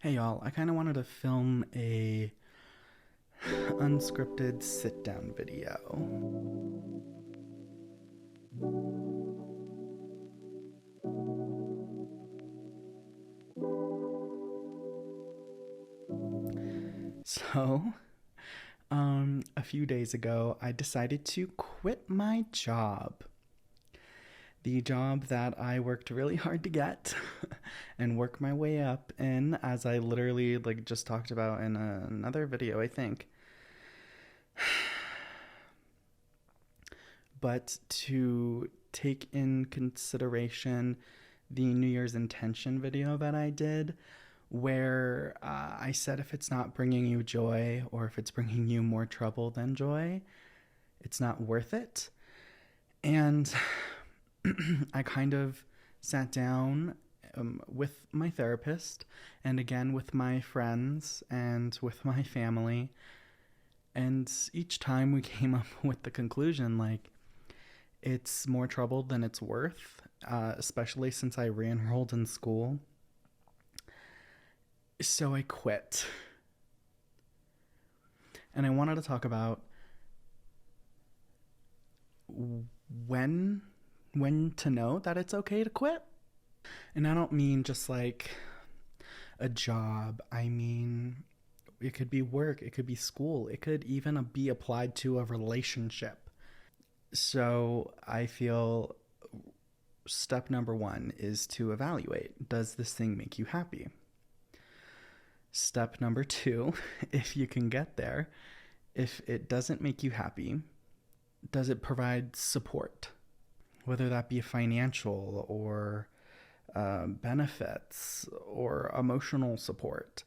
Hey y'all, I kind of wanted to film a unscripted sit down video. So, a few days ago, I decided to quit my job. The job that I worked really hard to get and work my way up in, as I literally just talked about in another video, I think. But to take in consideration the New Year's intention video that I did, where I said if it's not bringing you joy or if it's bringing you more trouble than joy, it's not worth it. And I kind of sat down with my therapist and again with my friends and with my family. And each time we came up with the conclusion it's more trouble than it's worth, especially since I re enrolled in school. So I quit. And I wanted to talk about when to know that it's okay to quit. And I don't mean just like a job. I mean it could be work, it could be school, it could even be applied to a relationship. So I feel step number one is to evaluate, does this thing make you happy? Step number two, if you can get there, if it doesn't make you happy, does it provide support? Whether that be financial or benefits or emotional support.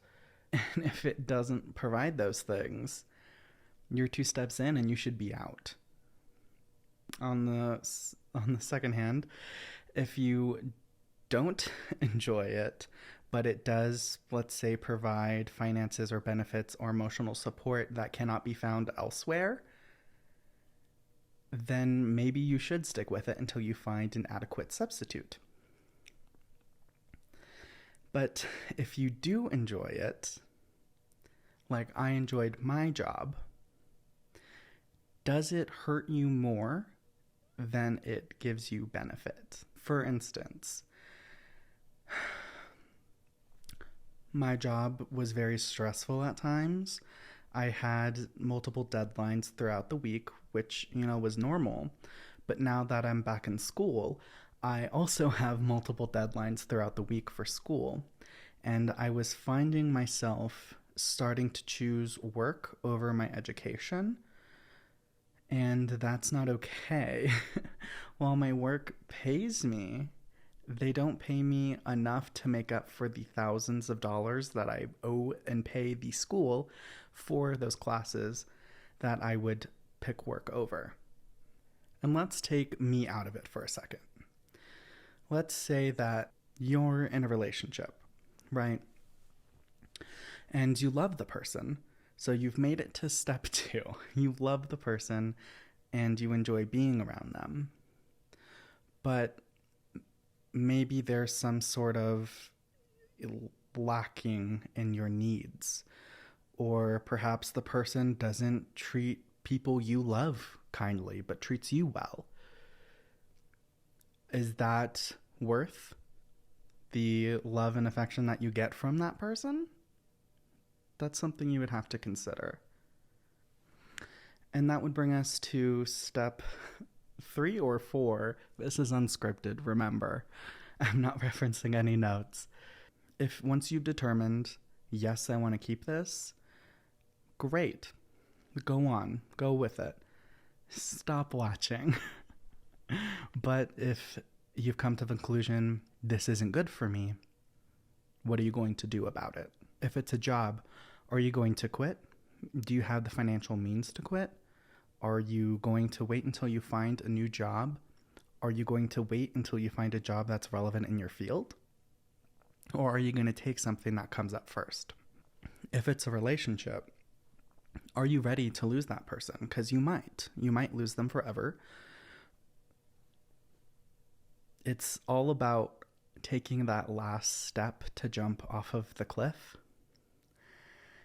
And if it doesn't provide those things, you're two steps in and you should be out. On the second hand, if you don't enjoy it, but it does, let's say, provide finances or benefits or emotional support that cannot be found elsewhere, then maybe you should stick with it until you find an adequate substitute. But if you do enjoy it, like I enjoyed my job, does it hurt you more than it gives you benefit? For instance, my job was very stressful at times. I had multiple deadlines throughout the week, which, was normal. But now that I'm back in school, I also have multiple deadlines throughout the week for school. And I was finding myself starting to choose work over my education. And that's not okay. While my work pays me, they don't pay me enough to make up for the thousands of dollars that I owe and pay the school for those classes that I would pick work over. And let's take me out of it for a second. Let's say that you're in a relationship, right? And you love the person. So you've made it to step two. You love the person and you enjoy being around them. But maybe there's some sort of lacking in your needs. Or perhaps the person doesn't treat people you love kindly, but treats you well. Is that worth the love and affection that you get from that person? That's something you would have to consider. And that would bring us to step 3 or 4. This is unscripted, remember. I'm not referencing any notes. If once you've determined, yes, I want to keep this, great. Go on. Go with it. Stop watching. But if you've come to the conclusion, this isn't good for me, what are you going to do about it? If it's a job, are you going to quit? Do you have the financial means to quit? Are you going to wait until you find a new job? Are you going to wait until you find a job that's relevant in your field? Or are you going to take something that comes up first? If it's a relationship, are you ready to lose that person? Because you might. You might lose them forever. It's all about taking that last step to jump off of the cliff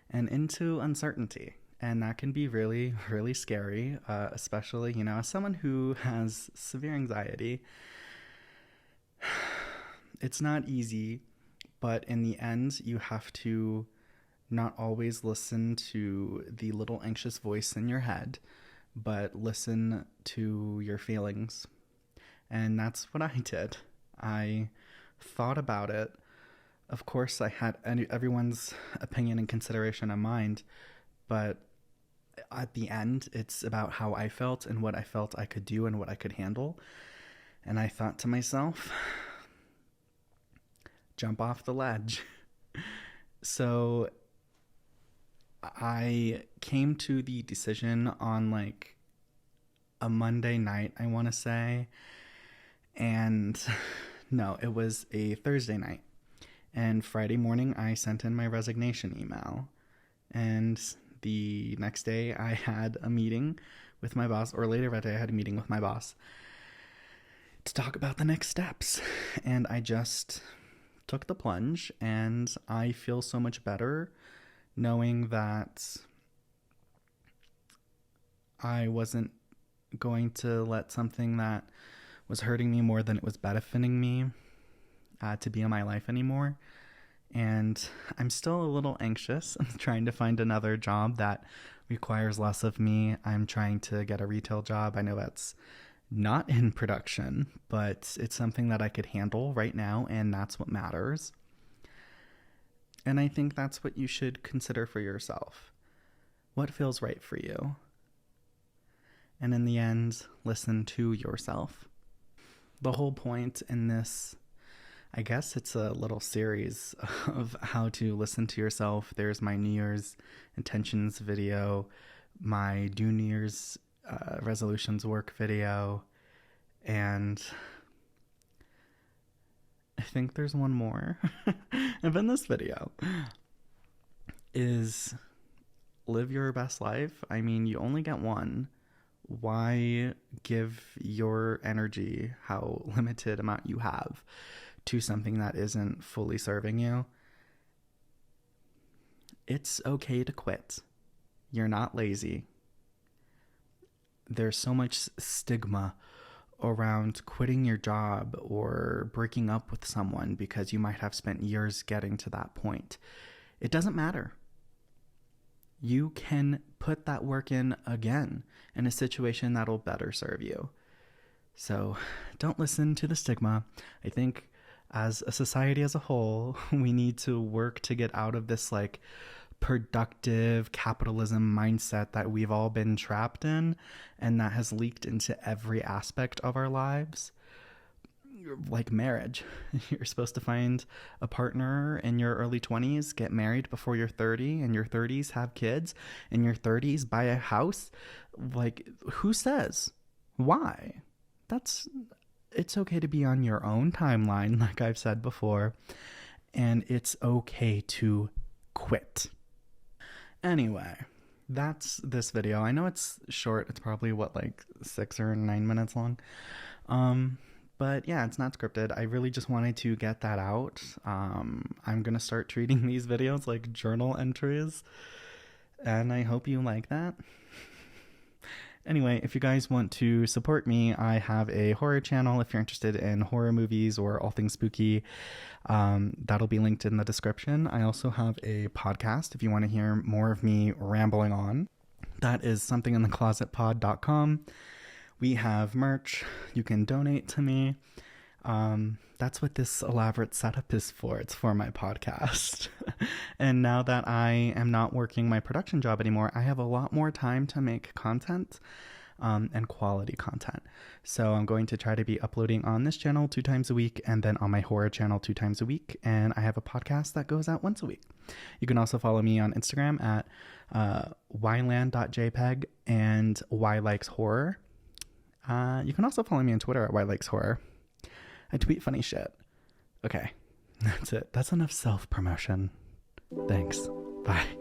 and into uncertainty. And that can be really, really scary, especially, as someone who has severe anxiety. It's not easy, but in the end, you have to not always listen to the little anxious voice in your head, but listen to your feelings. And that's what I did. I thought about it. Of course, I had everyone's opinion and consideration in mind, but at the end, it's about how I felt and what I felt I could do and what I could handle. And I thought to myself, jump off the ledge. So I came to the decision on like a Monday night, I want to say. And no, it was a Thursday night. And Friday morning, I sent in my resignation email. And the next day, I had a meeting with my boss, or later that day, I had a meeting with my boss to talk about the next steps. And I just took the plunge, and I feel so much better knowing that I wasn't going to let something that was hurting me more than it was benefiting me to be in my life anymore. And I'm still a little anxious. I'm trying to find another job that requires less of me. I'm trying to get a retail job. I know that's not in production, but it's something that I could handle right now, and that's what matters. And I think that's what you should consider for yourself. What feels right for you? And in the end, listen to yourself. The whole point in this, I guess it's a little series of how to listen to yourself. There's my New Year's intentions video, my New Year's resolutions work video, and I think there's one more. And in this video is live your best life. I mean, you only get one. Why give your energy, how limited amount you have, to something that isn't fully serving you? It's okay to quit. You're not lazy. There's so much stigma around quitting your job or breaking up with someone because you might have spent years getting to that point. It doesn't matter. You can put that work in again in a situation that'll better serve you. So don't listen to the stigma. I think as a society as a whole, we need to work to get out of this like productive capitalism mindset that we've all been trapped in, and that has leaked into every aspect of our lives. Like marriage. You're supposed to find a partner in your early 20s, get married before you're 30, in your 30s have kids, in your 30s buy a house. Like, who says? Why? It's okay to be on your own timeline, like I've said before, and it's okay to quit. Anyway, that's this video. I know it's short. It's probably like 6 or 9 minutes long. But yeah, it's not scripted. I really just wanted to get that out. I'm going to start treating these videos like journal entries, and I hope you like that. Anyway, if you guys want to support me, I have a horror channel if you're interested in horror movies or all things spooky. That'll be linked in the description. I also have a podcast if you want to hear more of me rambling on. That is somethingintheclosetpod.com. We have merch. You can donate to me. That's what this elaborate setup is for. It's for my podcast. And now that I am not working my production job anymore, I have a lot more time to make content and quality content. So I'm going to try to be uploading on this channel 2 times a week, and then on my horror channel 2 times a week. And I have a podcast that goes out once a week. You can also follow me on Instagram at yland.jpg and ylikeshorror. You can also follow me on Twitter at ylikeshorror. I tweet funny shit. Okay, that's it. That's enough self-promotion. Thanks. Bye.